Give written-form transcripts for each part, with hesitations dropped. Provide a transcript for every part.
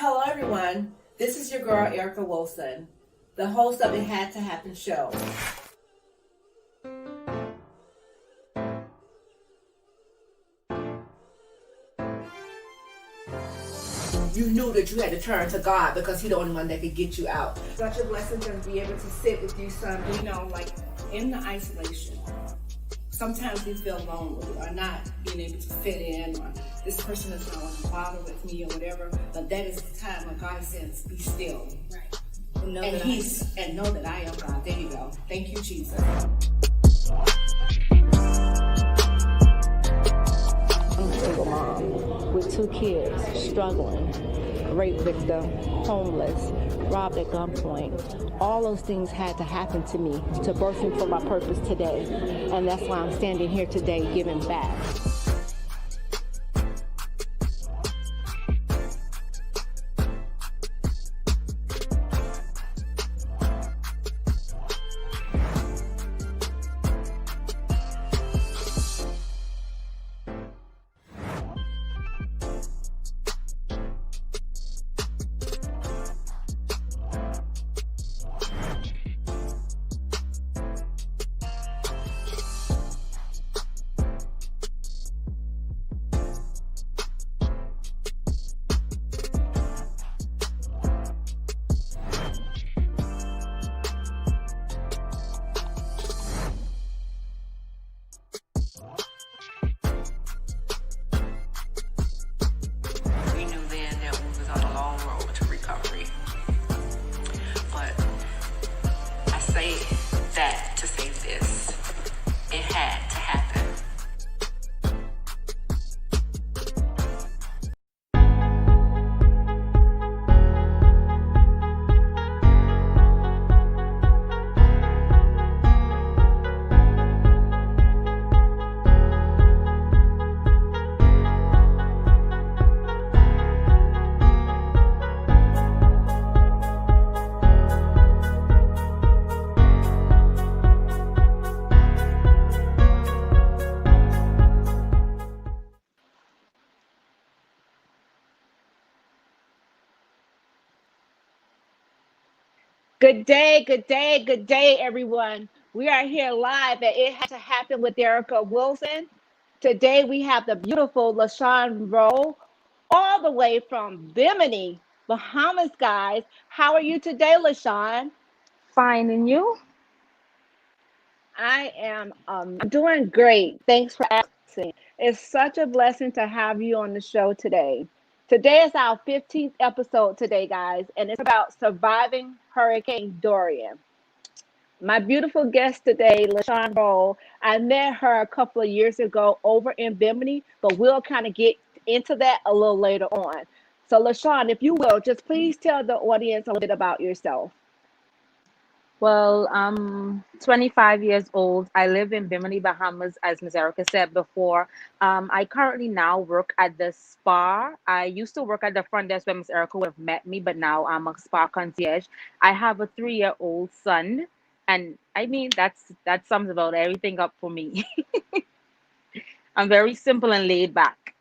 Hello, everyone. This is your girl, Erica Wilson, the host of It Had to Happen show. You knew that you had to turn to God because He's the only one that could get you out. Such a blessing to be able to sit with you, son. You know, like in the isolation, sometimes we feel lonely or not being able to fit in, or this person is not going to bother with me or whatever. But that is the time when God says, "Be still." Right. And know that I am God. There you go. Thank you, Jesus. I'm a single mom with 2 kids, struggling, rape victim, homeless, robbed at gunpoint. All those things had to happen to me to birth me for my purpose today. And that's why I'm standing here today giving back. That to say this, it had to happen. Good day, good day, good day, everyone. We are here live at It Had to Happen with Erica Wilson. Today we have the beautiful Shawna Rolle, all the way from Bimini, Bahamas, guys. How are you today, LaShawn? Fine, and you? I am doing great. Thanks for asking. It's such a blessing to have you on the show today. Today is our 15th episode today, guys, and it's about surviving Hurricane Dorian. My beautiful guest today, LaShawn Rolle, I met her a couple of years ago over in Bimini, but we'll kind of get into that a little later on. So, LaShawn, if you will, just please tell the audience a little bit about yourself. Well, I'm 25 years old. I live in Bimini, Bahamas, as Ms. Erica said before. I currently now work at the spa. I used to work at the front desk where Ms. Erica would have met me, but now I'm a spa concierge. I have a 3-year-old son, and I mean that sums about everything up for me. I'm very simple and laid back.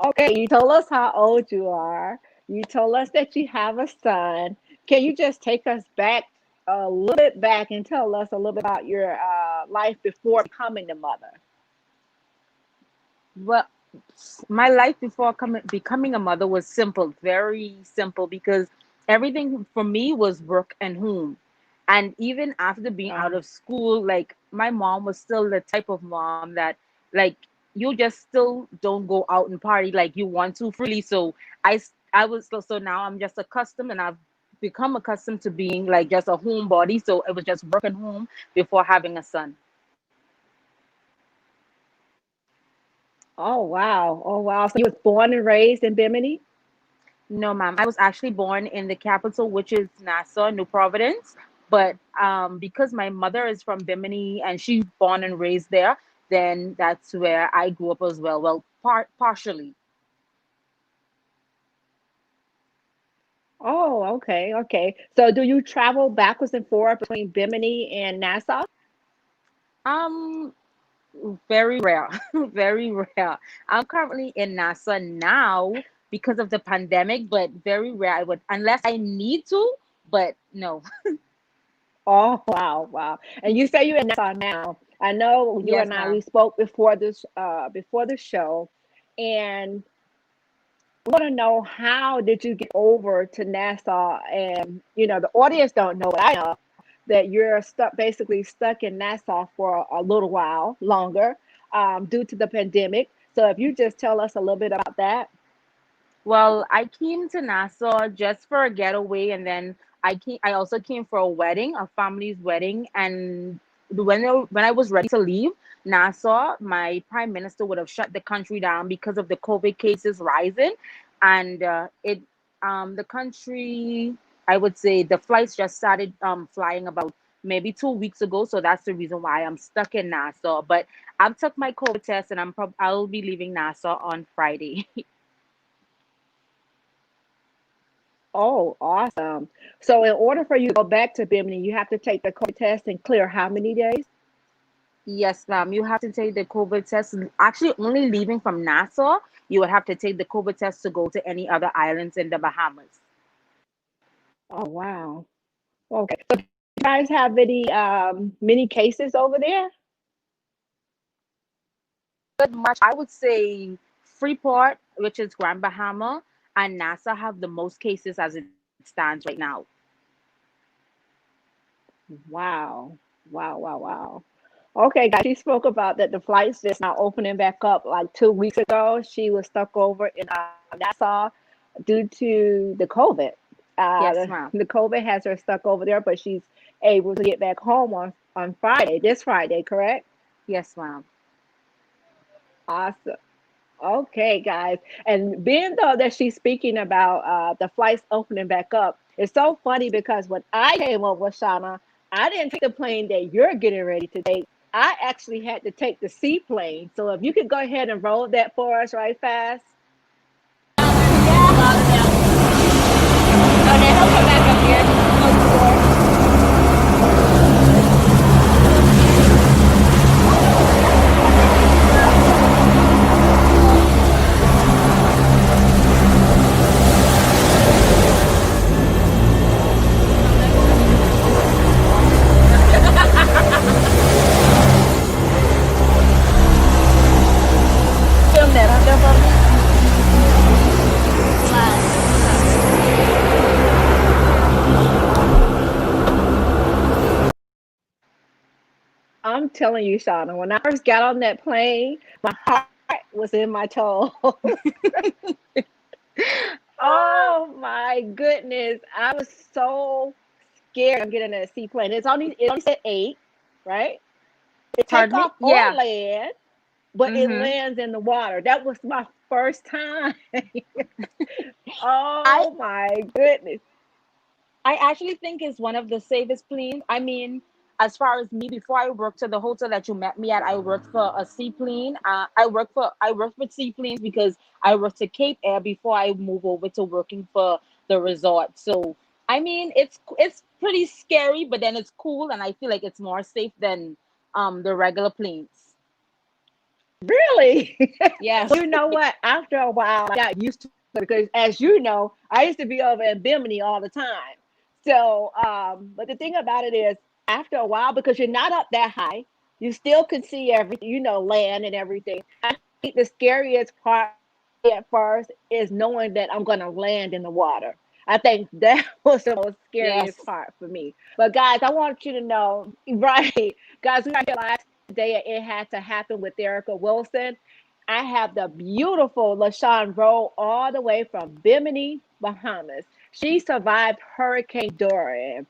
Okay, you told us how old you are. You told us that you have a son. Can you just take us back a little bit back and tell us a little bit about your life before becoming the mother? Well, my life before becoming a mother was simple, very simple, because everything for me was work and home. And even after being out Uh, of school, like my mom was still the type of mom that, like, you just still don't go out and party like you want to freely. So I was so now I'm just accustomed, and I've become accustomed to being like just a homebody. So it was just work and home before having a son. oh wow, oh wow. So you was born and raised in Bimini? No, ma'am. I was actually born in the capital, which is Nassau, New Providence. But because my mother is from Bimini and she's born and raised there, then that's where I grew up as well. Well, partially. Oh, okay, okay. So do you travel backwards and forth between Bimini and Nassau? Um, Very rare, very rare. I'm currently in Nassau now, because of the pandemic, but very rare. I would, unless I need to, but no. Oh, wow, wow. And you say you're in Nassau now. I know you Yes, and I, we ma'am. spoke before the show, and I want to know, how did you get over to Nassau? And the audience don't know, but I know that you're basically stuck in Nassau for a little while longer, due to the pandemic. So if you just tell us a little bit about that. Well, I came to Nassau just for a getaway, and then I also came for a wedding, a family's wedding, and when I was ready to leave Nassau, my prime minister would have shut the country down because of the COVID cases rising, and the country, I would say the flights just started flying about maybe 2 weeks ago, so that's the reason why I'm stuck in Nassau. But I've took my COVID test, and I'll be leaving Nassau on Friday. Oh, awesome. So in order for you to go back to Bimini, you have to take the COVID test and clear how many days? Yes, ma'am. You have to take the COVID test. Actually, only leaving from Nassau, you would have to take the COVID test to go to any other islands in the Bahamas. Oh, wow. Okay. So do you guys have many cases over there? But much, I would say Freeport, which is Grand Bahama, and Nassau have the most cases as it stands right now. Wow. Wow, wow, wow. Okay, guys, she spoke about that the flights just now opening back up like 2 weeks ago. She was stuck over in Nassau due to the COVID. Yes, ma'am. The COVID has her stuck over there, but she's able to get back home on Friday, this Friday, correct? Yes, ma'am. Awesome. Okay, guys. And being though that she's speaking about the flights opening back up, it's so funny because when I came up with Shauna, I didn't take the plane that you're getting ready to take. I actually had to take the seaplane. So if you could go ahead and roll that for us right fast. Oh, then he'll come back up here. Close the door. Film that up there for me. I'm telling you, Shauna, when I first got on that plane, my heart was in my toe. Oh my goodness. I was so scared of getting a seaplane. It only said eight, right? It take Pardon me? off or Yeah. land, but it Mm-hmm. lands in the water. That was my first time. I Oh my goodness. I actually think it's one of the safest planes. I mean, as far as me, before I worked at the hotel that you met me at, I worked for a seaplane. I worked with seaplanes because I worked at Cape Air before I moved over to working for the resort. So I mean, it's pretty scary, but then it's cool, and I feel like it's more safe than the regular planes. Really? Yes. Well, you know what? After a while, I got used to it because, as you know, I used to be over in Bimini all the time. So, but the thing about it is, after a while, because you're not up that high, you still can see everything, land and everything. I think the scariest part at first is knowing that I'm going to land in the water. I think that was the most Yes. scariest part for me. But guys, I want you to know, right, guys, we realized today it had to happen with Erica Wilson. I have the beautiful LaShawn Rowe all the way from Bimini, Bahamas. She survived Hurricane Dorian.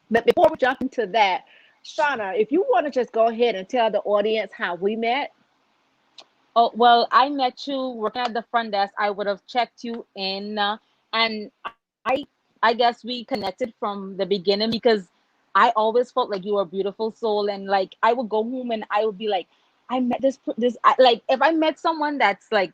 But before we jump into that, Shauna, if you want to just go ahead and tell the audience how we met. Oh, well, I met you working at the front desk. I would have checked you in, and I guess we connected from the beginning because I always felt like you were a beautiful soul, and like I would go home and I would be like, I met like if I met someone that's like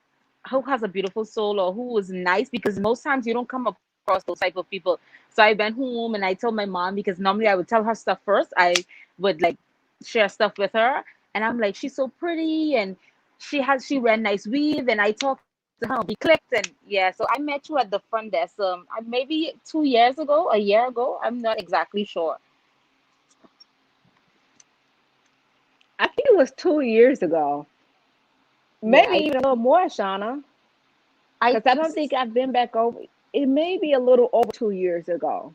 who has a beautiful soul or who was nice, because most times you don't come across those type of people. So I went home and I told my mom, because normally I would tell her stuff first. I would like share stuff with her, and I'm like, she's so pretty, and she read nice weave, and I talked to her, we clicked, and yeah, so I met you at the front desk. Maybe 2 years ago, a year ago. I'm not exactly sure. I think it was 2 years ago, Yeah, maybe even a little more, Shauna, I because I don't think I've been back over. It may be a little over 2 years ago.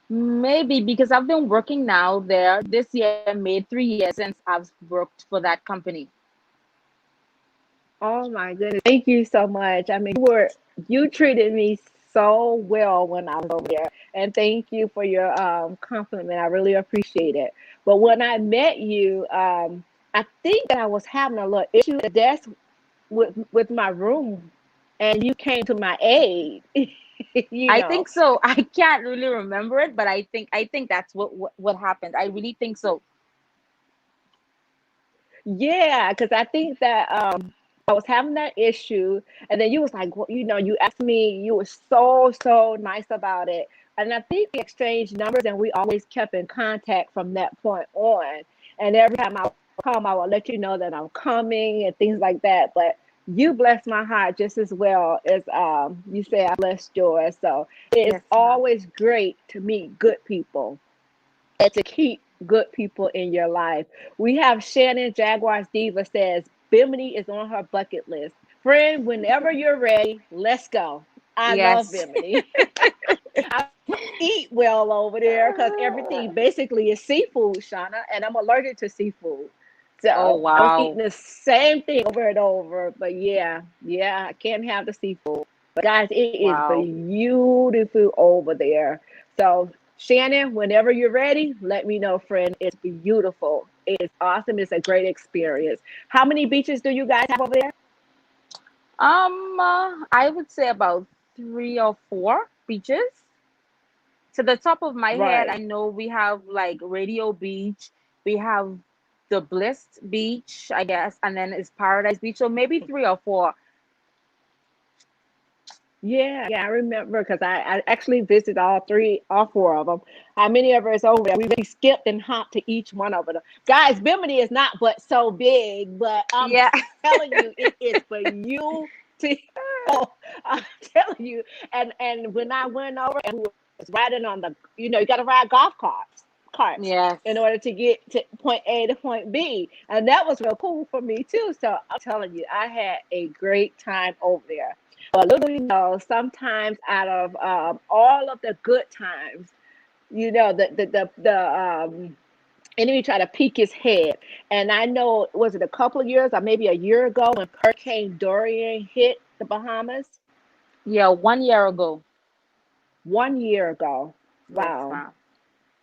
maybe because I've been working now there. This year made 3 years since I've worked for that company. Oh my goodness. Thank you so much. I mean, you treated me so well when I was over there. And thank you for your compliment. I really appreciate it. But when I met you, I think that I was having a little issue at the desk with my room, and you came to my aid. you I know. think so. I can't really remember it, but I think that's what happened. I really think so. Yeah, because I think that I was having that issue, and then you was like, well, you asked me, you were so nice about it, and I think we exchanged numbers, and we always kept in contact from that point on. And every time I would come, I would let you know that I'm coming and things like that. But you blessed my heart just as well as you say I blessed yours. So it is Yes, ma'am. always great to meet good people and to keep good people in your life. We have Shannon Jaguars Diva says Bimini is on her bucket list. Friend, whenever you're ready, let's go. I love Yes. Bimini. I eat well over there because everything basically is seafood, Shauna, and I'm allergic to seafood. Oh So I was eating wow. the same thing over and over. But yeah, I can't have the seafood. But guys, it is Wow. beautiful over there. So Shannon, whenever you're ready, let me know, friend. It's beautiful. It is awesome. It's a great experience. How many beaches do you guys have over there? I would say about 3 or 4 beaches. To the top of my head, I Right. know we have like Radio Beach, we have the Bliss Beach, I guess, and then it's Paradise Beach. So maybe 3 or 4. Yeah, I remember because I actually visited all four of them. How many of us over there? We really skipped and hopped to each one of them. Guys, Bimini is not but so big, but I'm Yeah. telling you, it is for you to go. I'm telling you. And when I went over and we was riding on you got to ride carts Yes. in order to get to point A to point B. And that was real cool for me too. So I'm telling you, I had a great time over there. But little you know, sometimes out of all of the good times, the enemy tried to peek his head. And I know, was it a couple of years or maybe a year ago when Hurricane Dorian hit the Bahamas? Yeah, 1 year ago. 1 year ago. Yes, Wow. ma'am.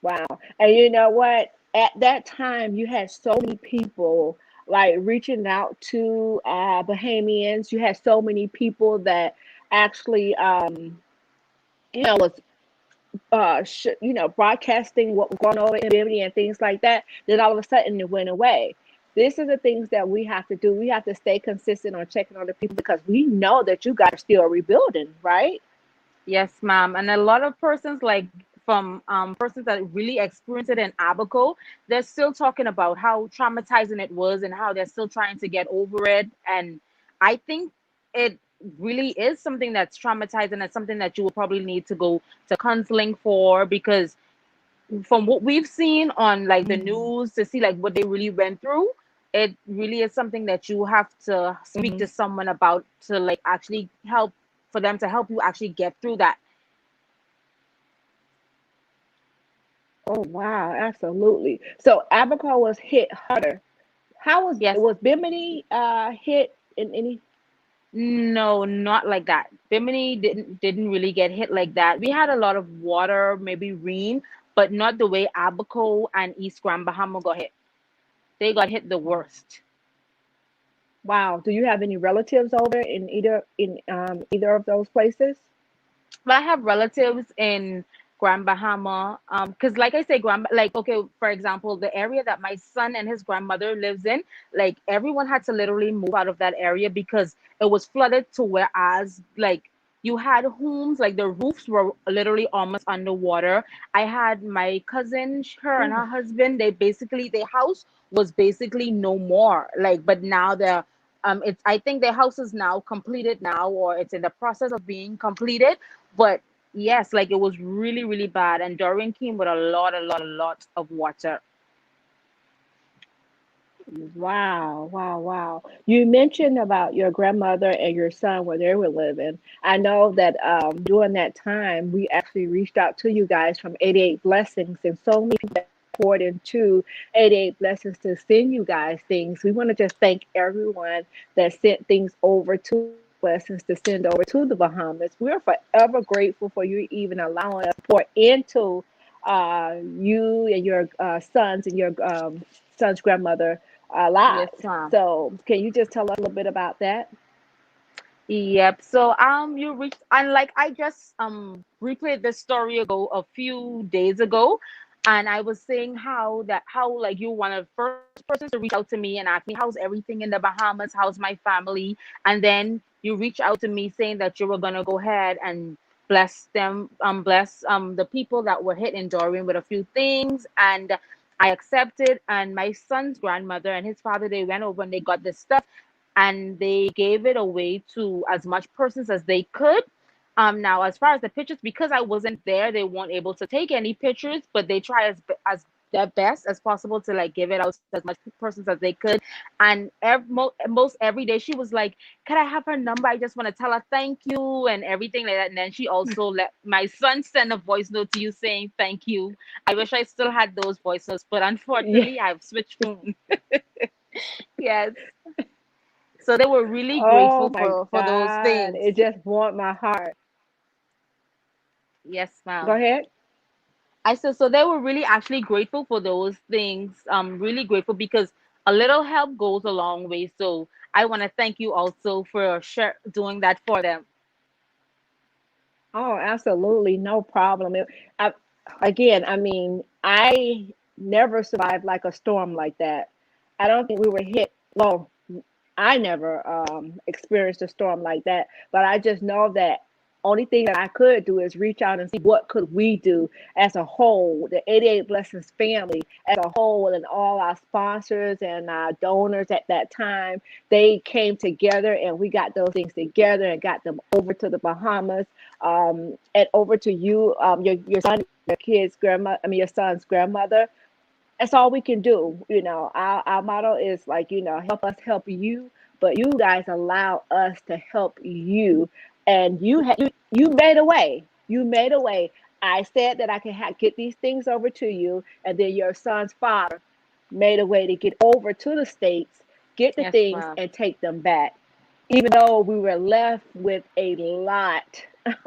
Wow. And you know what? At that time, you had so many people like reaching out to Bahamians. You had so many people that actually, was broadcasting what was going on in Bimini and things like that. Then all of a sudden it went away. This is the things that we have to do. We have to stay consistent on checking on the people because we know that you guys are still rebuilding, right? Yes, ma'am. And a lot of persons, like from persons that really experienced it in Abaco, they're still talking about how traumatizing it was and how they're still trying to get over it. And I think it really is something that's traumatizing and something that you will probably need to go to counseling for, because from what we've seen on like the Mm-hmm. news to see like what they really went through, it really is something that you have to speak to someone about to like actually help, for them to help you actually get through that. Oh wow, absolutely. So Abaco was hit harder. How Yes. was Bimini hit in any? No, not like that. Bimini didn't really get hit like that. We had a lot of water, maybe rain, but not the way Abaco and East Grand Bahama got hit. They got hit the worst. Wow. Do you have any relatives over in either of those places? But I have relatives in Grand Bahama. Because like I say, like okay, for example, the area that my son and his grandmother lives in, like everyone had to literally move out of that area because it was flooded to whereas like you had homes, like the roofs were literally almost underwater. I had my cousin, her and her Oh, husband, they basically their house was basically no more. Like, but now they're it's, I think their house is now completed now, or it's in the process of being completed. But yes, like it was really, really bad. And Dorian came with a lot of water. Wow, wow, wow. You mentioned about your grandmother and your son where they were living. I know that during that time, we actually reached out to you guys from 88 Blessings, and so many people poured into 88 Blessings to send you guys things. We want to just thank everyone that sent things over to Blessings to send over to the Bahamas. We're forever grateful for you even allowing us to pour into you and your sons and your son's grandmother Yes, lives. ma'am. So, can you just tell us a little bit about that? Yep. So you reached, and like I just replayed this story ago a few days ago, and I was saying how like you one of the first persons to reach out to me and ask me how's everything in the Bahamas, how's my family, and then you reach out to me saying that you were gonna go ahead and bless them, bless the people that were hit in Dorian with a few things, and I accepted. And my son's grandmother and his father, they went over and they got this stuff and they gave it away to as much persons as they could. Now, as far as the pictures, because I wasn't there, they weren't able to take any pictures, but they try as their best as possible to like give it out to as much persons as they could. And most every day, she was like, "Can I have her number? I just want to tell her thank you and everything like that." And then she also let my son send a voice note to you saying thank you. I wish I still had those voice notes, but Yeah. unfortunately, I've switched phone. Yes. So they were really Oh grateful my for those God. things. It just warmed my heart. Yes, Go ma'am. ahead. I said so they were really actually grateful for those things. Really grateful because a little help goes a long way. So I want to thank you also for doing that for them. Oh, absolutely. No problem. I, again, I mean, I never survived like a storm like that. I don't think we were hit. Well, I never experienced a storm like that, but I just know that only thing that I could do is reach out and see what could we do as a whole, the 88 Blessings family as a whole, and all our sponsors and donors at that time. They came together and we got those things together and got them over to the Bahamas, and over to you, your son, your kid's grandma. I mean, your son's grandmother. That's all we can do. Our motto is like, help us help you, but you guys allow us to help you. And you made a way. You made a way. I said that I can get these things over to you, and then your son's father made a way to get over to the States, get the Yes, things, ma'am. and take them back. Even though we were left with a lot,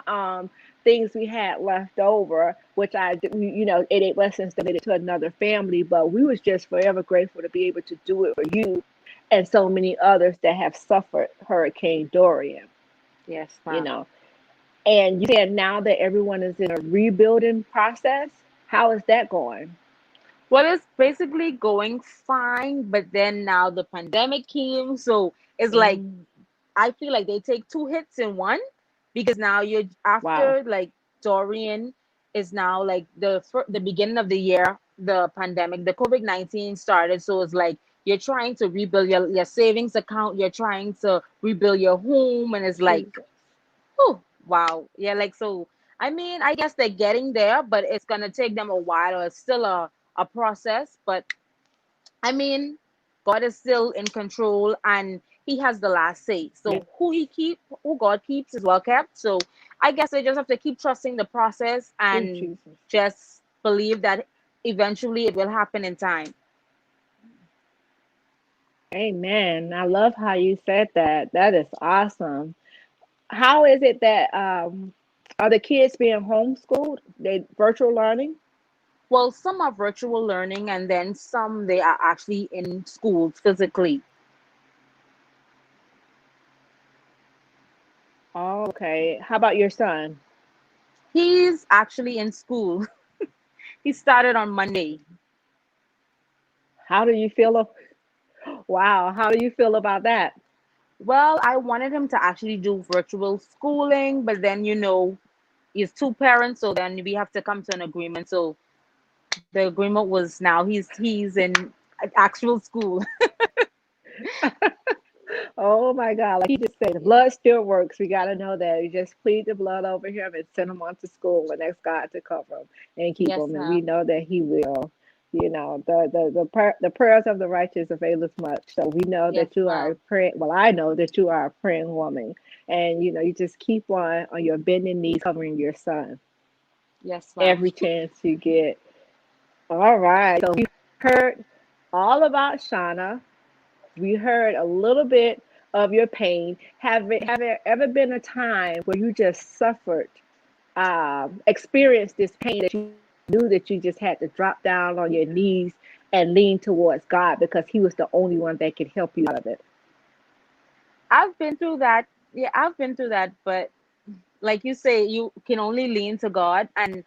um, things we had left over, which 88 Lessons donated to another family, but we was just forever grateful to be able to do it for you and so many others that have suffered Hurricane Dorian, Yes, you ma'am. know. And you said now that everyone is in a rebuilding process, how is that going? Well, it's basically going fine, but then now the pandemic came, so it's like Mm, I feel like they take two hits in one because now you're wow. after like Dorian is now like the beginning of the year, the pandemic, the COVID-19 started. So it's like you're trying to rebuild your savings account, you're trying to rebuild your home, and it's like, Jesus. oh wow. Yeah, like so I mean, I guess they're getting there, but it's gonna take them a while, or it's still a process. But I mean, God is still in control and he has the last say. Yeah. So who God keeps is well kept. So I guess they just have to keep trusting the process Oh, and Jesus. just believe that eventually it will happen in time. Amen. I love how you said that. That is awesome. How is it that are the kids being homeschooled? They virtual learning? Well, some are virtual learning and then some they are actually in school physically. Oh, okay. How about your son? He's actually in school. He started on Monday. How do you feel? Wow, how do you feel about that? Well, I wanted him to actually do virtual schooling, but then he's two parents, so then we have to come to an agreement. So the agreement was now he's in actual school. Oh my God. Like he just said, the blood still works. We got to know that. You just plead the blood over him and send him on to school and ask God to cover him and keep Yes, him. And we ma'am. know that he will. You know, the prayers of the righteous avail as much. So we know Yes, that you are a ma'am. praying, well, I know that you are a praying woman. And, you know, you just keep on your bending knees covering your son Yes, ma'am. every chance you get. All right. So we heard all about Shawna. We heard a little bit of your pain. Have there ever been a time where you just suffered, experienced this pain that you knew that you just had to drop down on your knees and lean towards God because He was the only one that could help you out of it? I've been through that. Yeah, I've been through that. But like you say, you can only lean to God. And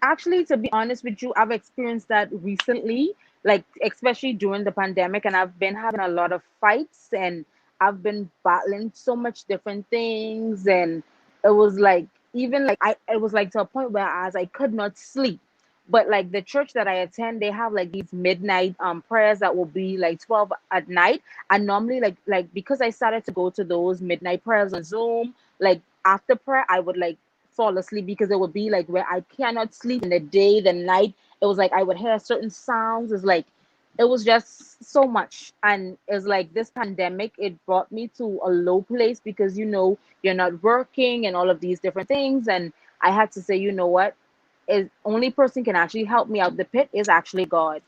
actually, to be honest with you, I've experienced that recently, like especially during the pandemic, and I've been having a lot of fights, and I've been battling so much different things, and it was like even like it was like to a point where I could not sleep. But like the church that I attend, they have like these midnight prayers that will be like 12 at night. And normally like because I started to go to those midnight prayers on Zoom, like after prayer I would like fall asleep because it would be like where I cannot sleep in the day, the night. It was like I would hear certain sounds. It's like it was just so much. And it's like this pandemic, it brought me to a low place because you're not working and all of these different things. And I had to say, you know what? Is only person can actually help me out the pit is actually God.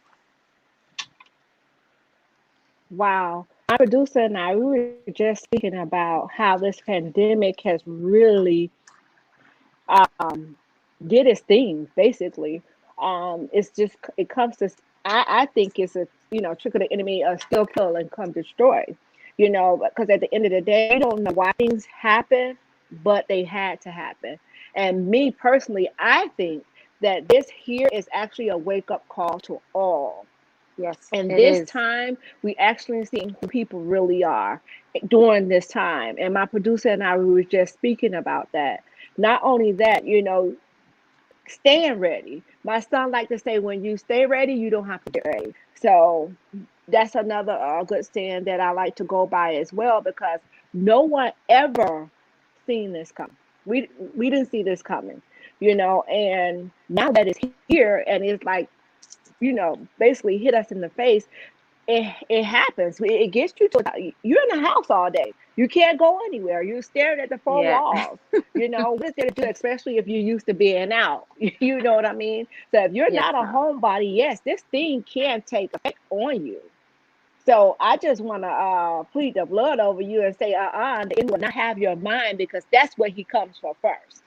Wow. My producer and I, we were just speaking about how this pandemic has really um, did its thing, basically. It's just, it comes to, I think it's a, trick of the enemy, still kill and come destroy, because at the end of the day, we don't know why things happen, but they had to happen. And me personally, I think that this here is actually a wake up call to all. Yes, And it this is. time, we actually seeing who people really are during this time. And my producer and I, we were just speaking about that. Not only that, staying ready. My son like to say, when you stay ready, you don't have to get ready. So that's another good saying that I like to go by as well, because no one ever seen this coming. We didn't see this coming, and now that it's here and it's like, basically hit us in the face. It happens. It gets you to, you're in the house all day. You can't go anywhere. You're staring at the four Yeah. walls. What is there to do, especially if you're used to being out? You know what I mean? So if you're Yes, not a ma'am. homebody, yes, this thing can take effect on you. So I just want to plead the blood over you and say, the enemy will not have your mind, because that's what he comes for first.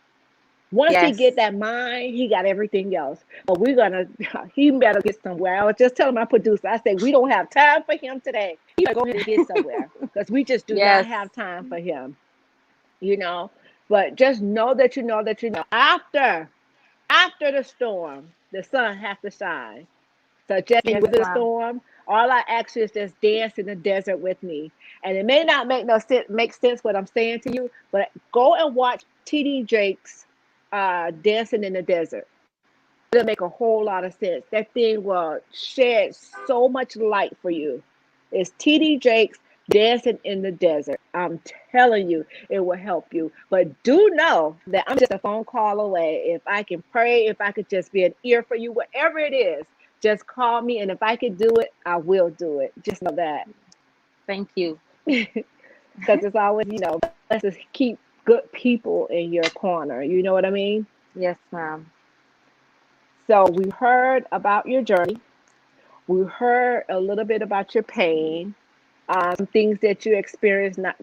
Once he get Yes. that mind, he got everything else. But we're gonna, he better get somewhere. I was just telling my producer, I said, we don't have time for him today. He better go ahead and get somewhere, because we just do not Yes. have time for him, you know. But just know that after the storm, the sun has to shine. So just in Yes, with the ma'am. storm, all I ask you is just dance in the desert with me. And it may not make sense what I'm saying to you, but go and watch TD Jakes Dancing in the Desert. It'll make a whole lot of sense. That thing will shed so much light for you. It's TD Jakes Dancing in the Desert. I'm telling you, it will help you. But do know that I'm just a phone call away. If I can pray, if I could just be an ear for you, whatever it is, just call me. And if I could do it, I will do it. Just know that. Thank you. Because it's always, let's just keep good people in your corner. You know what I mean? Yes, ma'am. So we heard about your journey. We heard a little bit about your pain, some things that you experienced not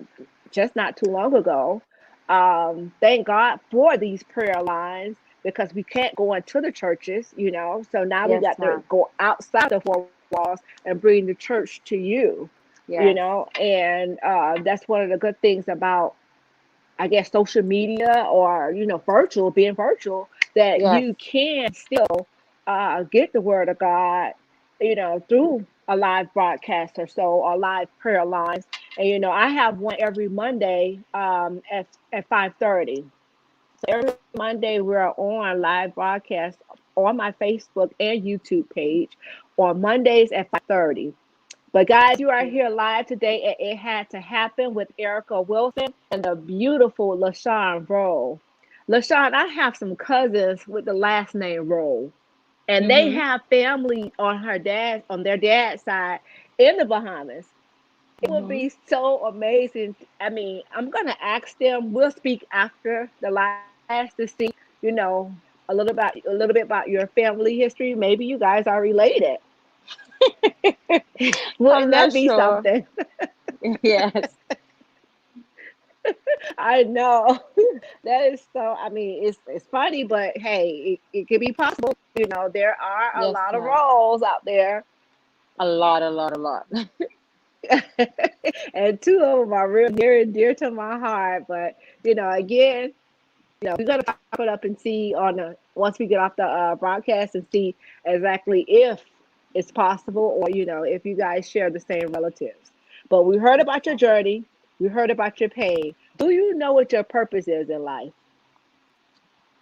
too long ago. Thank God for these prayer lines, because we can't go into the churches, So now we Yes, got to ma'am. go outside the four walls and bring the church to you, Yes. And that's one of the good things about, I guess, social media, or being virtual, that Yes. you can still get the word of God, through a live broadcast or so, or live prayer lines. And I have one every Monday at 5:30. So every Monday we're on live broadcast on my Facebook and YouTube page on Mondays at 5:30. But guys, you are here live today, and it had to happen with Erica Wilson and the beautiful LaShawn Rolle. LaShawn, I have some cousins with the last name Rolle, and they Mm-hmm. have family on their dad's side in the Bahamas. It would Mm-hmm. be so amazing. I mean, I'm gonna ask them. We'll speak after the live to see, you know, a little bit about your family history. Maybe you guys are related. I'm Wouldn't that not be sure. something? Yes. I know. That is so. I mean, it's funny, but hey, it could be possible. You know, there are a Yes, lot of ma'am. roles out there, A lot, a lot, a lot. and two of them are real near and dear to my heart. But again, we're gonna pop it up and see once we get off the broadcast and see exactly if it's possible, or if you guys share the same relatives. But we heard about your journey. We heard about your pain. Do you know what your purpose is in life?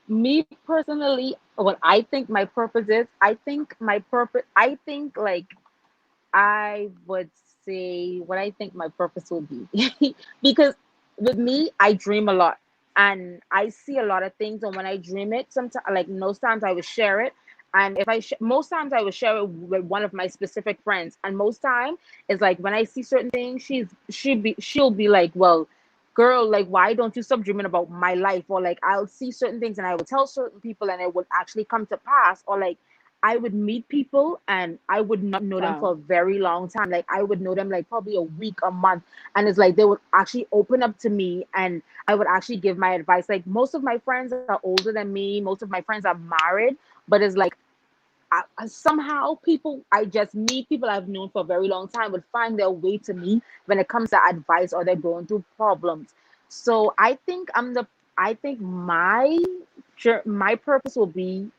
Me personally, what I think my purpose is, I think like I would say what I think my purpose will be. Because with me, I dream a lot and I see a lot of things. And when I dream it, sometimes, like most times, I would share it. And if most times I would share it with one of my specific friends. And most time it's like when I see certain things, she'll be like, well, girl, like why don't you stop dreaming about my life? Or like I'll see certain things and I would tell certain people and it would actually come to pass. Or like I would meet people and I would not know them for Wow. a very long time. Like I would know them like probably a week, a month. And it's like they would actually open up to me and I would actually give my advice. Like most of my friends are older than me, most of my friends are married, but it's like somehow people I just meet people I've known for a very long time would find their way to me when it comes to advice or they're going through problems. So I think my purpose will be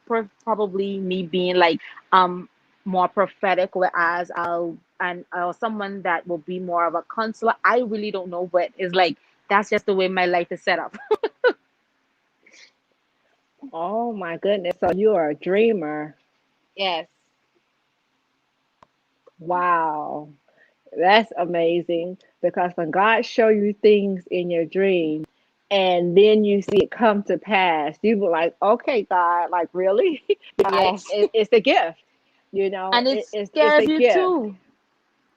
probably me being like um more prophetic, whereas I'll someone that will be more of a counselor. I really don't know, but it's like that's just the way my life is set up. Oh my goodness. So you are a dreamer. Yes. Wow. That's amazing, because when God show you things in your dream and then you see it come to pass, you be like, okay, God, like really? Yes. It's a gift. And it It's scares a you gift. too.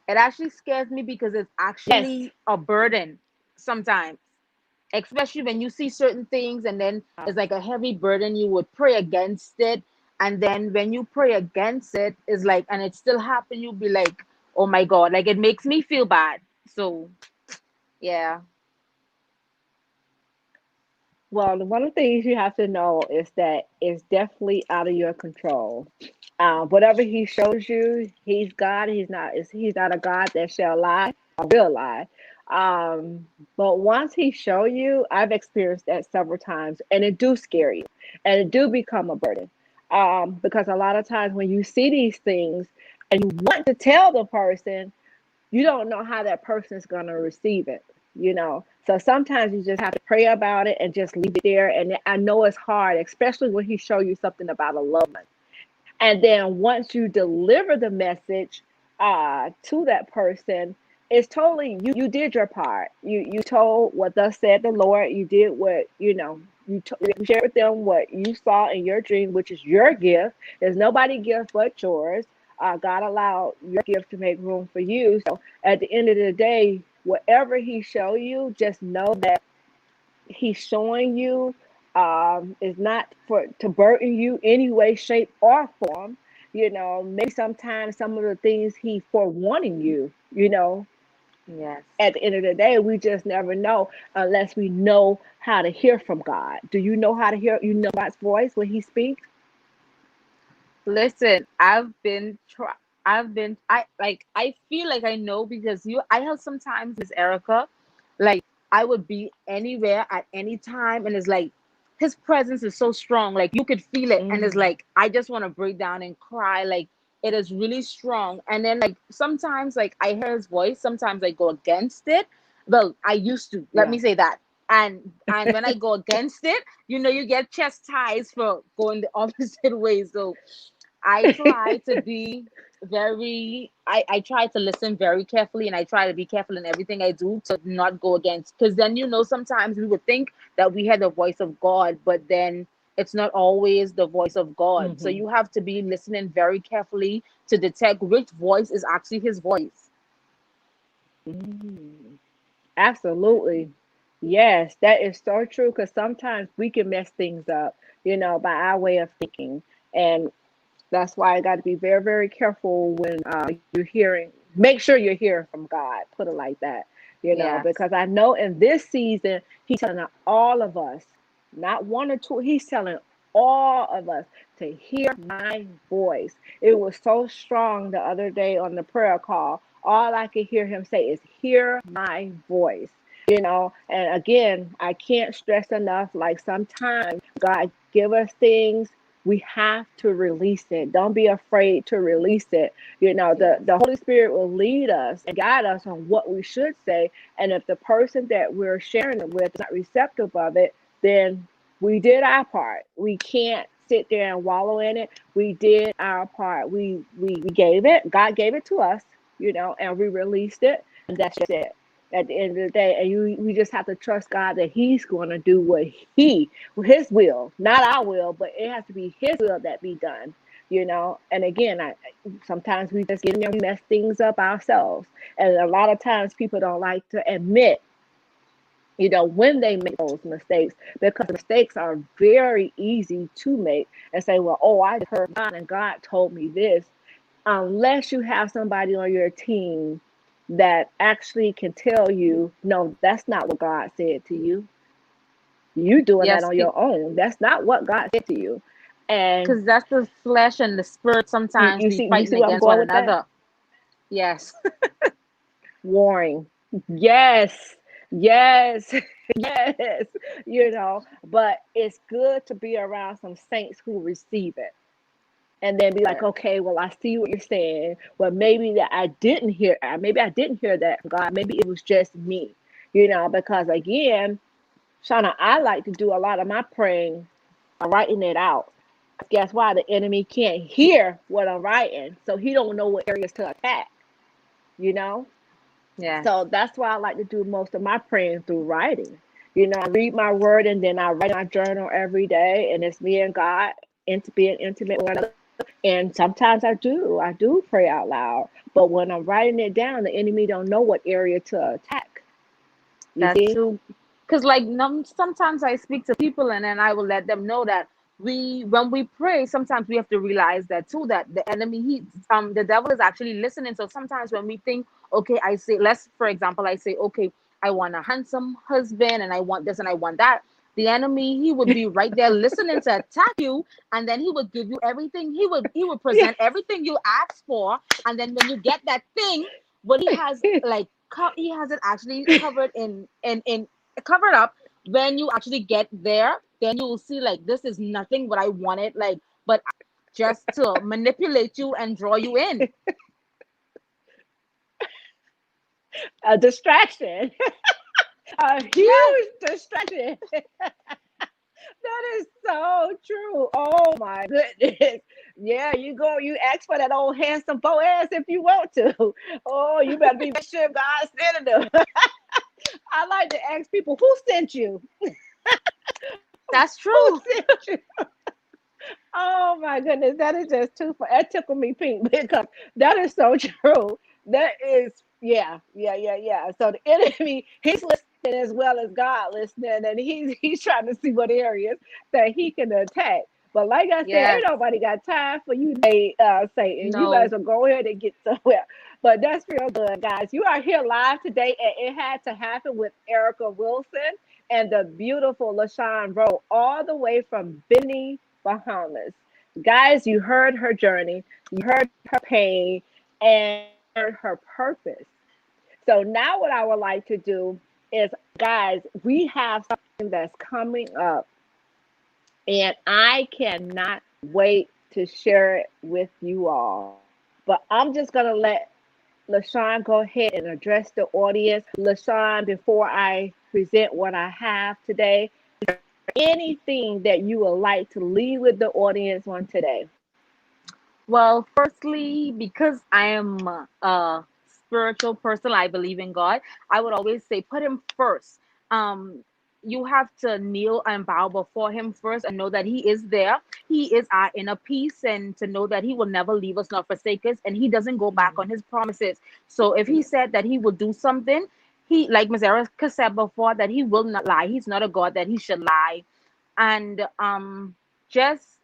It actually scares me because it's Yes. actually a burden sometimes, especially when you see certain things and then it's like a heavy burden. You would pray against it. And then when you pray against it, it's like, and it still happen, you'll be like, oh my God, like it makes me feel bad. So, yeah. Well, one of the things you have to know is that it's definitely out of your control. Whatever He shows you, He's God. He's not a God that shall lie or will lie. But once He show you, I've experienced that several times, and it do scare you, and it do become a burden. Because a lot of times when you see these things and you want to tell the person, you don't know how that person's going to receive it. So sometimes you just have to pray about it and just leave it there. And I know it's hard, especially when He show you something about a loved one. And then once you deliver the message to that person, it's totally you did your part. You told what thus said the Lord. You did what you shared with them what you saw in your dream, which is your gift. There's nobody gift but yours. God allowed your gift to make room for you. So at the end of the day, whatever He show you, just know that He's showing you is not for to burden you any way, shape, or form. Maybe sometimes some of the things He forewarning you. Yes. At the end of the day, we just never know unless we know how to hear from God. Do you know how to hear? You know God's voice when He speaks? Listen, I feel like I know because I have sometimes, Miss Erica, like I would be anywhere at any time and it's like his presence is so strong, like you could feel it and it's Mm. like I just want to break down and cry, like it is really strong. And then like sometimes like I hear his voice, sometimes I go against it. Well, I used to, let Yeah. me say that. And when I go against it, you get chastised for going the opposite way. So I try to be I try to listen very carefully, and I try to be careful in everything I do to not go against, because then sometimes we would think that we had the voice of God, but then it's not always the voice of God. So Mm-hmm. you have to be listening very carefully to detect which voice is actually his voice. Mm. Absolutely. Yes, that is so true because sometimes we can mess things up, by our way of thinking. And that's why I got to be very, very careful when you're hearing, make sure you're hearing from God, put it like that, Yes. because I know in this season, He's telling all of us, not one or two, He's telling all of us to hear my voice. It was so strong the other day on the prayer call. All I could hear Him say is, hear my voice. And again, I can't stress enough, like sometimes God give us things, we have to release it. Don't be afraid to release it. Yes. The Holy Spirit will lead us and guide us on what we should say. And if the person that we're sharing it with is not receptive of it, then we did our part. We can't sit there and wallow in it. We did our part. We gave it. God gave it to us, and we released it. And that's just it at the end of the day. And we just have to trust God that He's going to do what His will, not our will, but it has to be His will that be done. And again, sometimes we just get in there and mess things up ourselves. And a lot of times people don't like to admit, when they make those mistakes, because mistakes are very easy to make and say, well, oh, I heard God and God told me this. Unless you have somebody on your team that actually can tell you, no, that's not what God said to you. You doing that Yes, on your own. That's not what God said to you. And because that's the flesh and the spirit you, sometimes you be see, you fighting see where I'm against going one with that? another. Yes. Warring. Yes. Yes. Yes. But it's good to be around some saints who receive it. And then be like, Yes. okay, well, I see what you're saying. Well, maybe that I didn't hear. Maybe I didn't hear that from God. Maybe it was just me. Because again, Shawna, I like to do a lot of my praying, writing it out. Guess why? The enemy can't hear what I'm writing, so he don't know what areas to attack. You know. Yes. So that's why I like to do most of my praying through writing. I read my word and then I write in my journal every day, and it's me and God into being intimate with one another. And sometimes I do pray out loud. But when I'm writing it down, the enemy don't know what area to attack. You That's see? true. Because like sometimes I speak to people and then I will let them know that when we pray, sometimes we have to realize that too, that the enemy, the devil is actually listening. So sometimes when we think, okay, I say, let's for example, I say, okay, I want a handsome husband and I want this and I want that. The enemy, he would be right there listening to attack you, and then he would give you everything. He would Yeah. present everything you asked for, and then when you get that thing, what he has like he has it actually covered in covered up. When you actually get there, then you will see like this is nothing what I wanted, like, but just to manipulate you and draw you in. A distraction. A Yeah, huge distraction. That is so true. Oh my goodness. Yeah, you go, you ask for that old handsome Boaz if you want to. Oh, you better be sure God sent him. I like to ask people, who sent you? that's Who true. sent you? Oh my goodness, that is just too far. That tickled me pink because that is so true. That is, yeah, yeah, yeah, yeah. So the enemy, he's listening as well as God listening, and he's trying to see what areas that he can attack. But like I said, ain't Yes. nobody got time for you, Satan. You might as No. well go ahead and get somewhere. But that's real good, guys. You are here live today, and it had to happen with Erica Wilson and the beautiful LaShawn Rowe, all the way from Bimini, Bahamas. Guys, you heard her journey, you heard her pain, and heard her purpose. So now what I would like to do is, guys, we have something that's coming up, and I cannot wait to share it with you all. But I'm just going to let LaShawn go ahead and address the audience. LaShawn, before I present what I have today, anything that you would like to leave with the audience on today? Well, firstly, because I am a spiritual person, I believe in God. I would always say put Him first. Um, you have to kneel and bow before Him first and know that He is there. He is our inner peace, and to know that He will never leave us nor forsake us, and He doesn't go back on His promises. So if He said that He would do something, He, like Ms. Erica said before, that He will not lie. He's not a God that He should lie. And just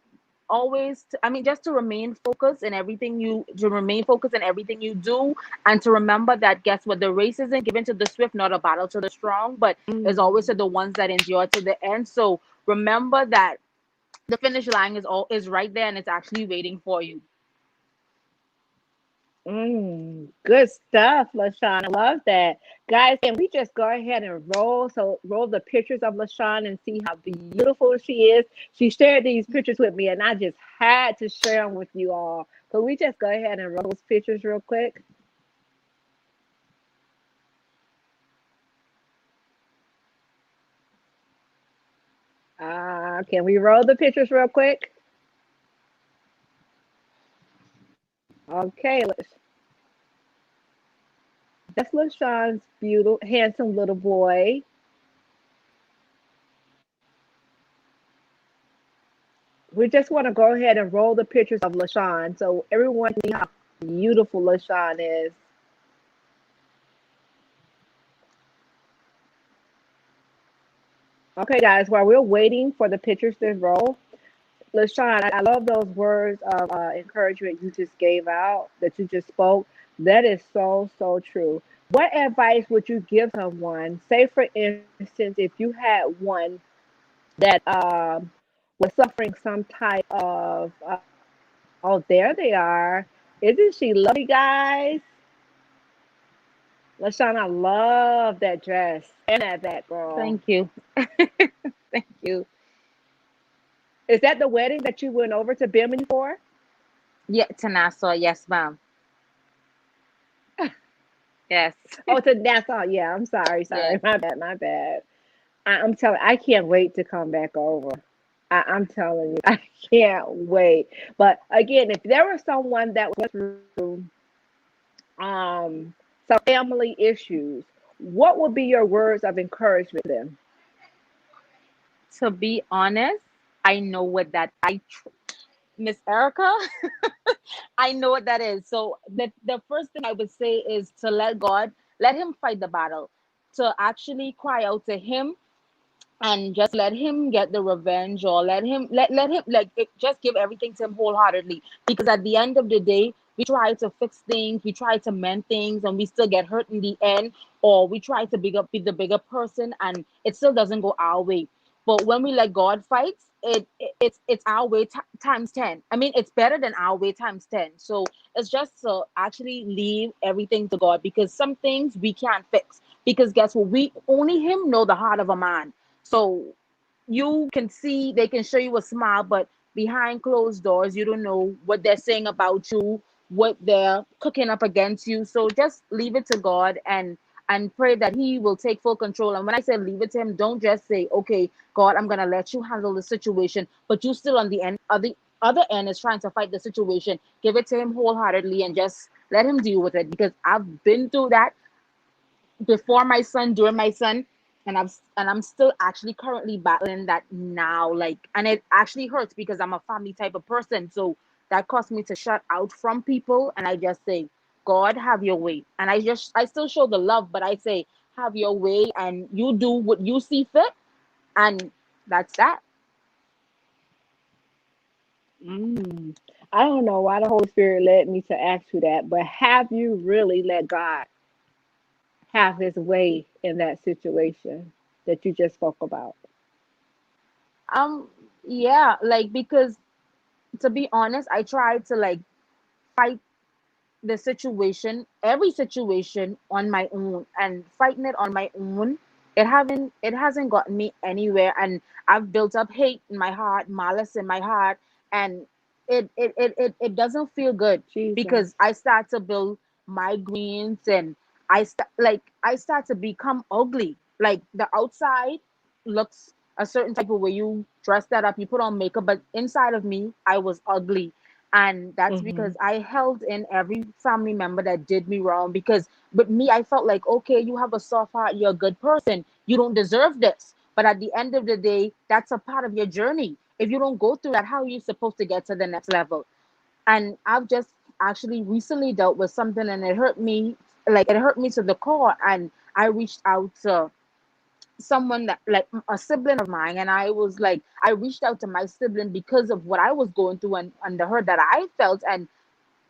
always just to remain focused in everything you do, and to remember that, guess what, the race isn't given to the swift, not a battle to the strong, but is always to the ones that endure to the end. So remember that the finish line is right there, and it's actually waiting for you. Good stuff, LaShawn. I love that. Guys, can we just go ahead and roll the pictures of LaShawn and see how beautiful she is? She shared these pictures with me, and I just had to share them with you all. Can we just go ahead and roll those pictures real quick? Can we roll the pictures real quick? Okay, that's LaShawn's beautiful, handsome little boy. We just want to go ahead and roll the pictures of LaShawn so everyone can see how beautiful LaShawn is. Okay, guys, while we're waiting for the pictures to roll, LaShawn, I love those words of encouragement you just gave out, that you just spoke. That is so, so true. What advice would you give someone? Say, for instance, if you had one that was suffering some type of, oh, there they are. Isn't she lovely, guys? LaShawn, I love that dress and that back, girl. Thank you. Thank you. Is that the wedding that you went over to Bimini for? Yeah, to Nassau, yes, ma'am. Yes. Oh, to Nassau. Yeah, I'm sorry. Yes. Sorry. My bad. My bad. I'm telling I can't wait to come back over. I'm telling you, I can't wait. But again, if there was someone that went through some family issues, what would be your words of encouragement to them? To be honest, I know what that Miss Erica, I know what that is. So the first thing I would say is to let God, let Him fight the battle, to actually cry out to Him, and just let Him get the revenge, or let him, just give everything to Him wholeheartedly, because at the end of the day, we try to fix things, we try to mend things, and we still get hurt in the end, or we try to be the bigger person, and it still doesn't go our way. But when we let God fight it's our way times 10. I mean, it's better than our way times 10. So it's just to actually leave everything to God, because some things we can't fix, because guess what, we only Him know the heart of a man. So you can see, they can show you a smile, but behind closed doors, you don't know what they're saying about you, what they're cooking up against you. So just leave it to God, and pray that He will take full control. And when I say leave it to Him, don't just say, okay, God, I'm gonna let you handle the situation, but you still on the end of the other end is trying to fight the situation. Give it to Him wholeheartedly and just let Him deal with it, because I've been through that before my son, during my son, and I'm still actually currently battling that now. Like, and it actually hurts because I'm a family type of person. So that caused me to shut out from people, and I just say, God, have your way. And I still show the love, but I say, have your way, and you do what you see fit, and that's that. Mm. I don't know why the Holy Spirit led me to ask you that, but have you really let God have His way in that situation that you just spoke about? Um, yeah, like, because to be honest, I tried to like fight the situation, every situation on my own, and fighting it on my own, it hasn't gotten me anywhere, and I've built up hate in my heart, malice in my heart, and it doesn't feel good, Jesus. because I start to build migraines, and I start to become ugly. Like, the outside looks a certain type of way, you dress that up, you put on makeup, but inside of me I was ugly. And that's Mm-hmm. because I held in every family member that did me wrong. Because but me, I felt like, okay, you have a soft heart, you're a good person, you don't deserve this. But at the end of the day, that's a part of your journey. If you don't go through that, how are you supposed to get to the next level? And I've just actually recently dealt with something, and it hurt me, like it hurt me to the core. And I reached out to someone that, like a sibling of mine, and I was like, I reached out to my sibling because of what I was going through, and the hurt that I felt. And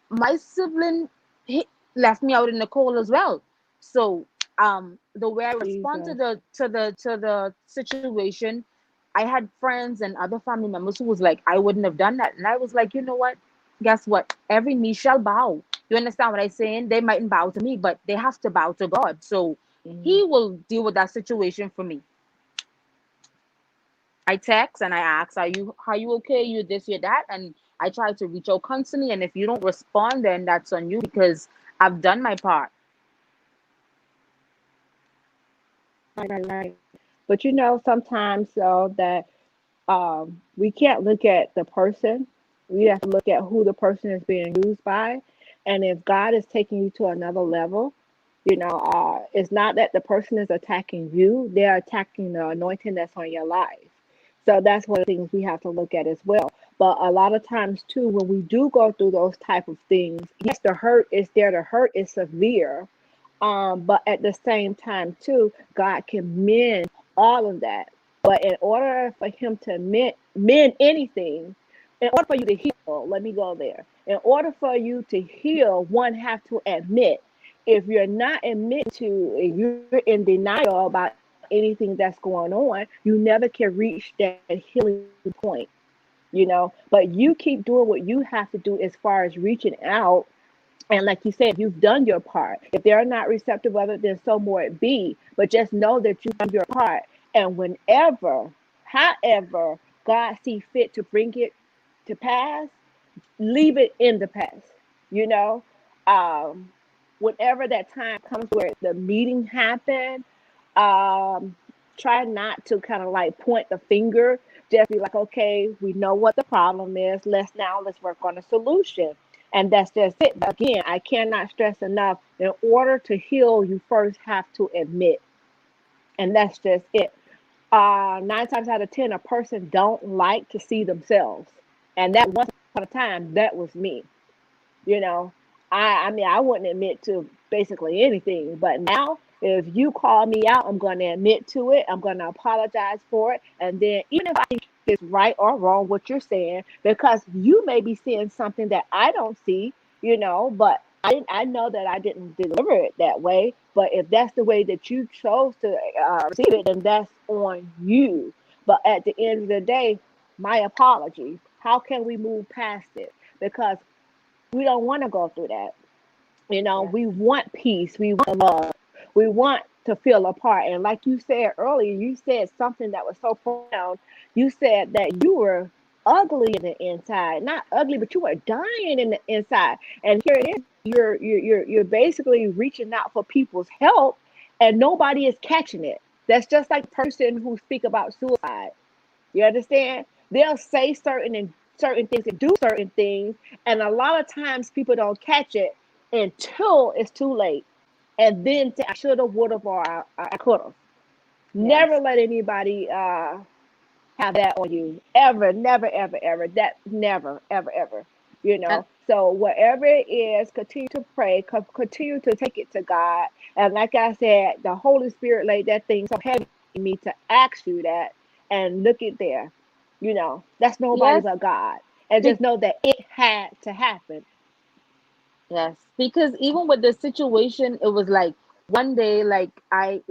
my sibling, he left me out in the cold as well. So the way I respond to Jesus. the situation, I had friends and other family members who was like, I wouldn't have done that. And I was like, you know what, guess what, every knee shall bow. You understand what I'm saying? They mightn't bow to me, but they have to bow to God. So Mm-hmm. he will deal with that situation for me. I text and I ask, are you okay? You this, you that, and I try to reach out constantly. And if you don't respond, then that's on you, because I've done my part. Right. But sometimes though that we can't look at the person. We have to look at who the person is being used by. And if God is taking you to another level, it's not that the person is attacking you, they're attacking the anointing that's on your life. So that's one of the things we have to look at as well. But a lot of times too, when we do go through those type of things, yes, the hurt is there, the hurt is severe. But at the same time too, God can mend all of that. But in order for him to mend anything, in order for you to heal, let me go there. In order for you to heal, one have to admit. If you're not admit to, if you're in denial about anything that's going on, you never can reach that healing point. But you keep doing what you have to do as far as reaching out, and like you said, you've done your part. If they're not receptive of it, then so more it be. But just know that you've done your part. And whenever, however, God see fit to bring it to pass, leave it in the past. You know, um, whenever that time comes where the meeting happened, um, try not to kind of like point the finger. Just be like, okay, we know what the problem is. Let's work on a solution. And that's just it. But again, I cannot stress enough. In order to heal, you first have to admit, and that's just it. 9 times out of 10, a person don't like to see themselves, and that once upon a time, that was me. You know, I mean, I wouldn't admit to basically anything, but now if you call me out, I'm going to admit to it. I'm going to apologize for it. And then even if I think it's right or wrong what you're saying, because you may be seeing something that I don't see, but I know that I didn't deliver it that way. But if that's the way that you chose to receive it, then that's on you. But at the end of the day, my apology. How can we move past it? Because we don't want to go through that. Yes. We want peace. We want love. We want to feel apart. And like you said earlier, you said something that was so profound. You said that you were ugly in the inside. Not ugly, but you were dying in the inside. And here it is. You're basically reaching out for people's help, and nobody is catching it. That's just like the person who speak about suicide. You understand? They'll say certain things and do certain things, and a lot of times people don't catch it until it's too late. And then say, I should have, would have, or I could have. Never Yes. let anybody have that on you. Ever, never, ever, ever. That never, ever, ever. And So whatever it is, continue to pray, continue to take it to God. And like I said, the Holy Spirit laid that thing so heavy in me to ask you that, and look it there. That's nobody yes, but God. And be- just know that it had to happen. yes, because even with the situation, it was like one day, like I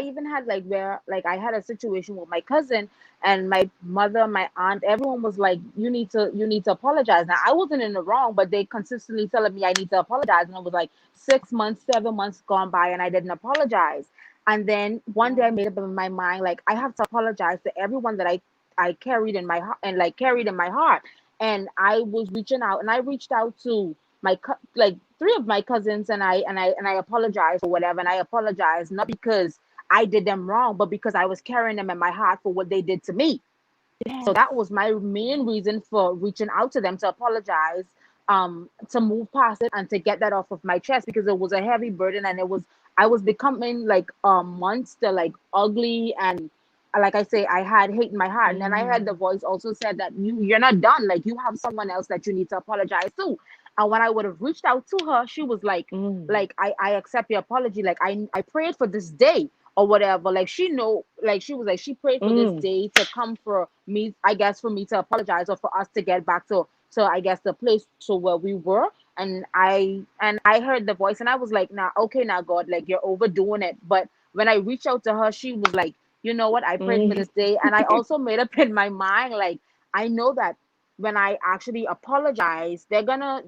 even had like where like I had a situation with my cousin and my mother, my aunt, everyone was like, you need to apologize. Now I wasn't in the wrong, but they consistently telling me I need to apologize, and it was like 6 months, 7 months gone by, and I didn't apologize. And then one day I made up in my mind, like I have to apologize to everyone that I carried in my heart, and like carried in my heart. And I was reaching out, and I reached out to like three of my cousins, and I apologized or whatever. And I apologized not because I did them wrong, but because I was carrying them in my heart for what they did to me. So Yes. that was my main reason for reaching out to them to apologize to move past it and to get that off of my chest, because it was a heavy burden, and I was becoming like a monster, like ugly, and like I say, I had hate in my heart. And then I heard the voice also said that you're not done, like you have someone else that you need to apologize to. And when I would have reached out to her, she was like I accept your apology, like I prayed for this day or whatever. Like she know, like she was like, she prayed for this day to come for me, I guess, for me to apologize, or for us to get back to, so I guess the place to where we were. And I heard the voice, and I was like, nah, okay, now God, like you're overdoing it. But when I reached out to her, she was like, you know what, I prayed for this day. And I also made up in my mind, like, I know that when I actually apologize, they're gonna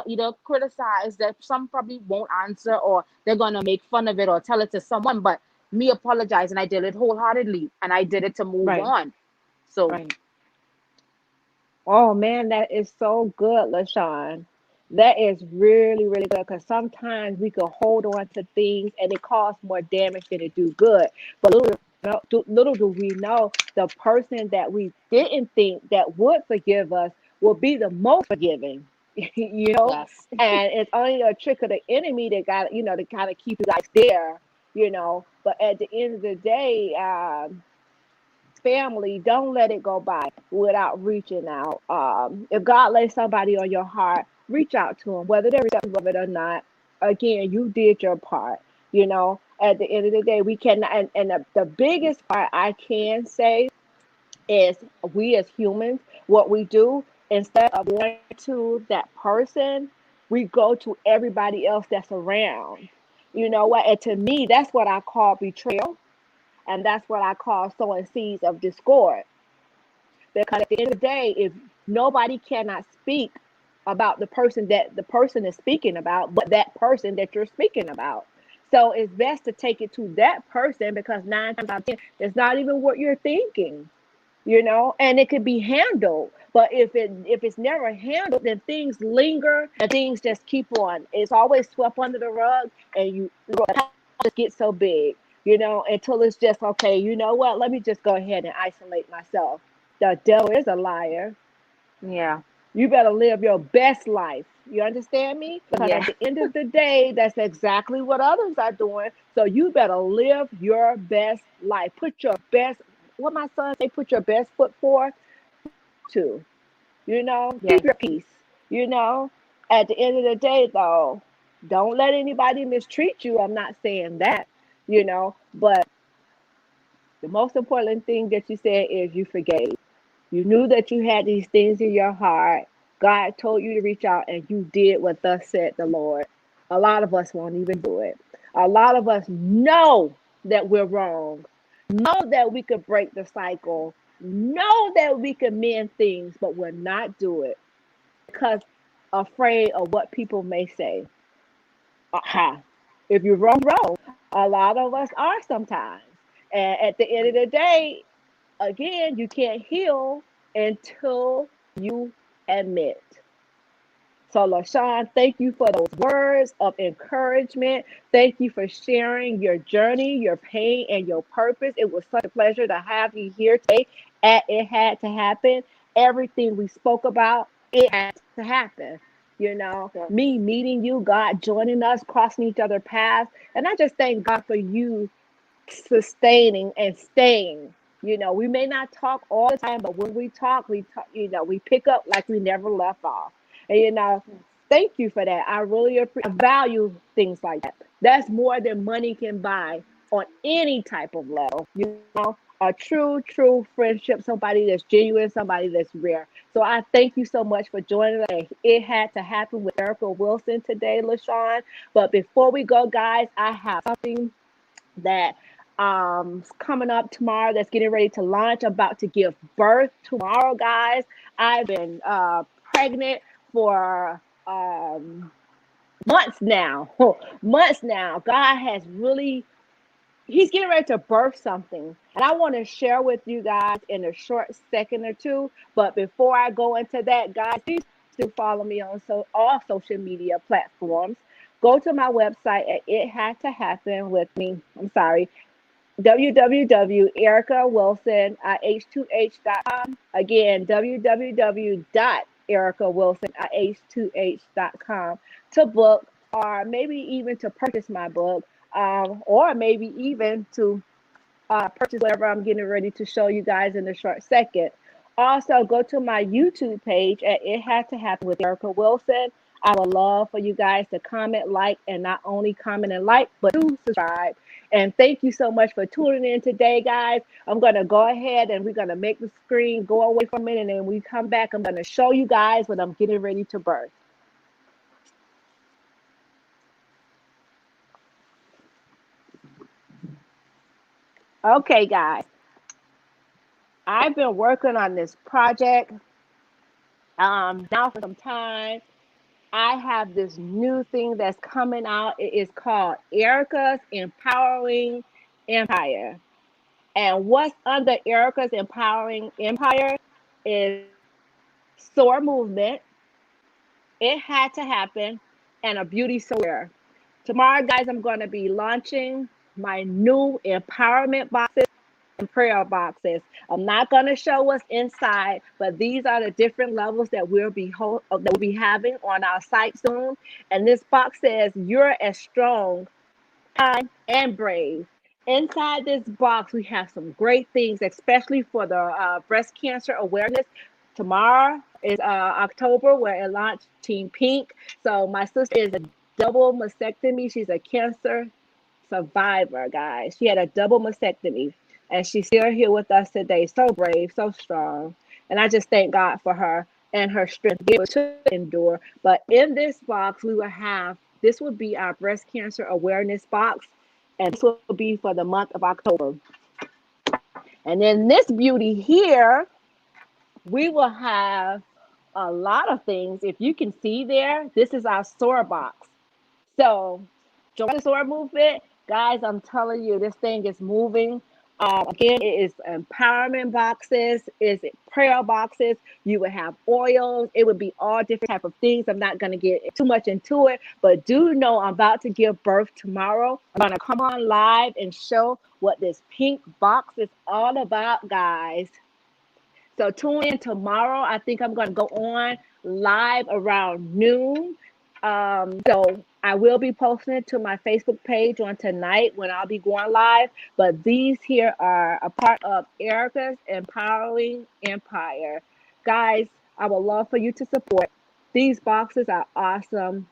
either criticize, that some probably won't answer, or they're gonna make fun of it or tell it to someone. But me apologizing, I did it wholeheartedly, and I did it to move Right. on. So Right. Oh man, that is so good, LaShawn. That is really, really good, because sometimes we could hold on to things and it cause more damage than it do good. But little do we know, the person that we didn't think that would forgive us will be the most forgiving. you know, yes, and it's only a trick of the enemy that got, to kind of keep you guys there. But at the end of the day, family, don't let it go by without reaching out. If God lays somebody on your heart, reach out to them, whether they're receptive of it or not. Again, you did your part. At the end of the day, we can, and the biggest part I can say is, we as humans, what we do, instead of going to that person, we go to everybody else that's around. You know what? And to me, that's what I call betrayal, and that's what I call sowing seeds of discord. Because at the end of the day, if nobody cannot speak about the person that the person is speaking about, but that person that you're speaking about. So it's best to take it to that person, because 9 times out of 10, it's not even what you're thinking, and it could be handled. But if it's never handled, then things linger and things just keep on. It's always swept under the rug, and the just get so big, until it's just, okay, you know what? Let me just go ahead and isolate myself. The devil is a liar. yeah, You better live your best life. You understand me? Because at yeah, the end of the day, that's exactly what others are doing. So you better live your best life. Put your best, what my son say, put your best foot forth to, yeah, keep your peace, you know. At the end of the day, though, don't let anybody mistreat you. I'm not saying that, but the most important thing that you said is you forgave. You knew that you had these things in your heart. God told you to reach out, and you did what thus said the Lord. A lot of us won't even do it. A lot of us know that we're wrong, know that we could break the cycle, know that we can mend things, but we're not do it because afraid of what people may say. Aha. If you're wrong, wrong. A lot of us are sometimes. And at the end of the day, again, you can't heal until you admit. So, LaShawn, thank you for those words of encouragement. Thank you for sharing your journey, your pain, and your purpose. It was such a pleasure to have you here today at It Had to Happen. Everything we spoke about, it had to happen. yeah, Me meeting you, God joining us, crossing each other paths. And I just thank God for you sustaining and staying. We may not talk all the time, but when we talk, we pick up like we never left off. And thank you for that. I really value things like that. That's more than money can buy on any type of level. A true friendship, somebody that's genuine, somebody that's rare. So I thank you so much for joining us. It had to happen with Erica Wilson today, LaShawn. But before we go, guys, I have something that coming up tomorrow, that's getting ready to launch. I'm about to give birth tomorrow, guys. I've been pregnant for months now. Months now. God has really, He's getting ready to birth something. And I want to share with you guys in a short second or two. But before I go into that, guys, please do follow me on all social media platforms. Go to my website at It Had to Happen with me. I'm sorry, www.ericawilson, h2h.com. Again, www Erica Wilson at h2h.com to book, or maybe even to purchase my book, or maybe even to purchase whatever I'm getting ready to show you guys in a short second. Also, go to my YouTube page at It Had to Happen with Erica Wilson. I would love for you guys to comment, like, and not only comment and like, but do subscribe. And thank you so much for tuning in today, guys. I'm going to go ahead and we're going to make the screen go away for a minute. And when we come back, I'm going to show you guys what I'm getting ready to birth. Okay, guys. I've been working on this project now for some time. I have this new thing that's coming out. It is called Erica's Empowering Empire. And what's under Erica's Empowering Empire is SOAR Movement, It Had to Happen, and a beauty soar. Tomorrow, guys, I'm going to be launching my new empowerment boxes and prayer boxes. I'm not going to show what's inside, but these are the different levels that we'll be having on our site soon. And this box says, "You're as strong, kind, and brave." Inside this box, we have some great things, especially for the breast cancer awareness. Tomorrow is October, where it launched Team Pink. So my sister is a double mastectomy. She's a cancer survivor, guys. She had a double mastectomy, and she's still here with us today. So brave, so strong. And I just thank God for her and her strength to be able to endure. But in this box, we will have, this will be our breast cancer awareness box, and this will be for the month of October. And then this beauty here, we will have a lot of things. If you can see there, this is our SOAR box. So join the SOAR movement. Guys, I'm telling you, this thing is moving. Again, it is empowerment boxes, it's prayer boxes. You would have oils. It would be all different type of things. I'm not going to get too much into it, but do know I'm about to give birth tomorrow. I'm going to come on live and show what this pink box is all about, guys. So tune in tomorrow. I think I'm going to go on live around noon. So I will be posting it to my Facebook page on tonight when I'll be going live. But these here are a part of Erica's Empowering Empire. Guys, I would love for you to support. These boxes are awesome.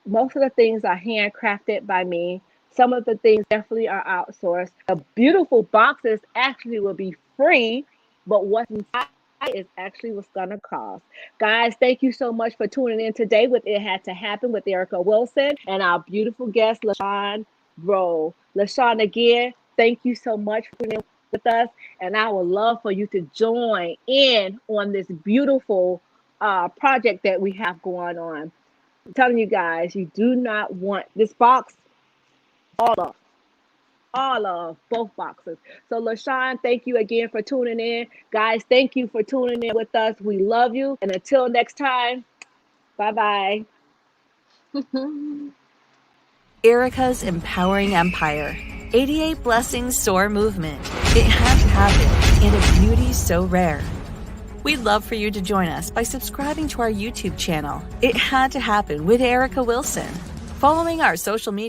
Most of the things are handcrafted by me. Some of the things definitely are outsourced. The beautiful boxes actually will be free, but what's inside is actually what's gonna cost. Guys, thank you so much for tuning in today with It Had to Happen with Erica Wilson and our beautiful guest, Shawna Rolle. LaShawn, again, thank you so much for being with us, and I would love for you to join in on this beautiful project that we have going on. I'm telling you guys, you do not want this box, all of both boxes. So LaShawn, thank you again for tuning in. Guys, thank you for tuning in with us. We love you. And until next time, bye-bye. Erica's Empowering Empire. 88 Blessings SOAR Movement. It had to happen in a beauty so rare. We'd love for you to join us by subscribing to our YouTube channel. It Had to Happen with Erica Wilson. Following our social media